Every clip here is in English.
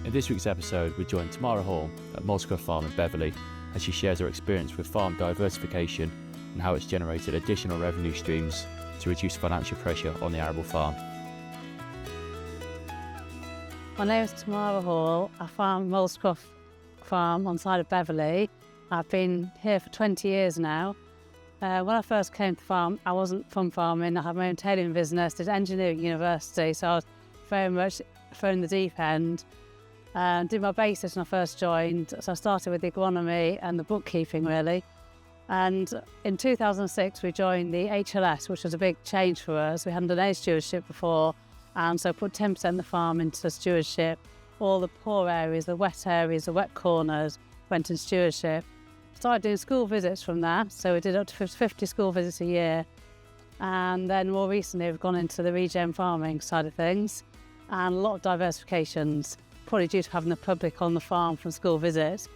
In this week's episode, we join Tamara Hall at Molescroft Farm in Beverley as she shares her experience with farm diversification and how it's generated additional revenue streams to reduce financial pressure on the arable farm. My name is Tamara Hall. I farm Molescroft Farm on the side of Beverley. I've been here for 20 years now. When I first came to the farm, I wasn't from farming. I had my own tailoring business, did engineering at university, so I was very much thrown in the deep end. Did my basis when I first joined, so I started with the agronomy and the bookkeeping really. And in 2006 we joined the HLS, which was a big change for us. We hadn't done any stewardship before, and so put 10% of the farm into stewardship. All the poor areas, the wet corners went in stewardship. Started doing school visits from that, so we did up to 50 school visits a year. And then more recently we've gone into the regen farming side of things, and a lot of diversifications, probably due to having the public on the farm from school visits.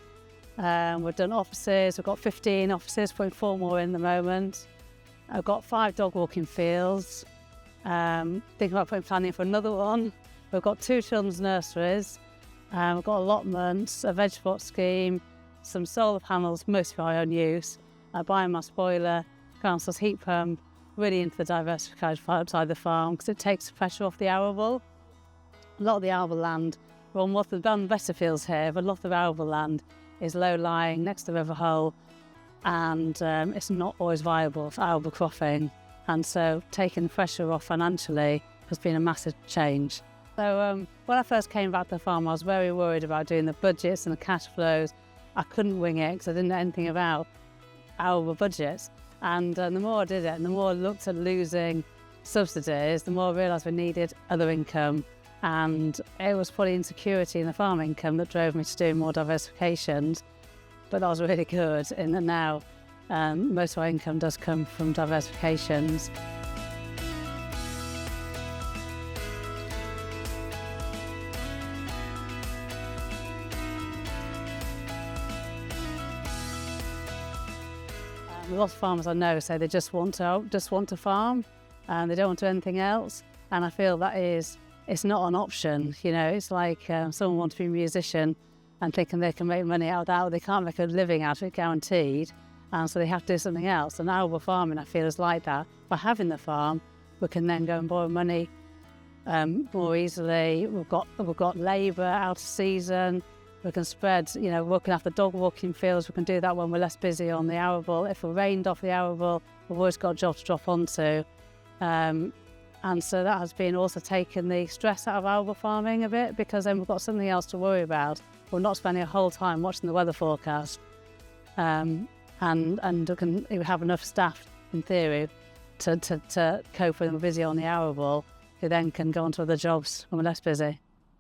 We've done offices, we've got 15 offices, putting 4 more in the moment. I've got 5 dog walking fields, thinking about planning for another one. We've got 2 children's nurseries, we've got allotments, a veg spot scheme, some solar panels, mostly for our own use, a biomass boiler, council's heat pump, really into the diversified side of the farm because it takes the pressure off the arable. A lot of the arable land, well, we're on better fields here, but a lot of the arable land is low-lying next to the river Hull, and it's not always viable for arable cropping, and so taking the pressure off financially has been a massive change. So when I first came back to the farm, I was very worried about doing the budgets and the cash flows. I couldn't wing it because I didn't know anything about arable budgets, and the more I did it and the more I looked at losing subsidies, the more I realised we needed other income. And it was probably insecurity in the farm income that drove me to do more diversifications. But that was really good in that now most of our income does come from diversifications. A lot of farmers I know say they just want to farm and they don't want to do anything else. And I feel that it's not an option, you know. It's like someone wants to be a musician and thinking they can make money out of that, or they can't make a living out of it guaranteed, and so they have to do something else. And arable farming, I feel, is like that. By having the farm, we can then go and borrow money more easily. We've got labour out of season. We can spread, you know, working after dog walking fields. We can do that when we're less busy on the arable. If we're rained off the arable, we've always got a job to drop onto. And so that has been also taken the stress out of arable farming a bit, because then we've got something else to worry about. We're not spending a whole time watching the weather forecast. And we have enough staff, in theory, to cope when we're busy on the arable, who then can go on to other jobs when we're less busy.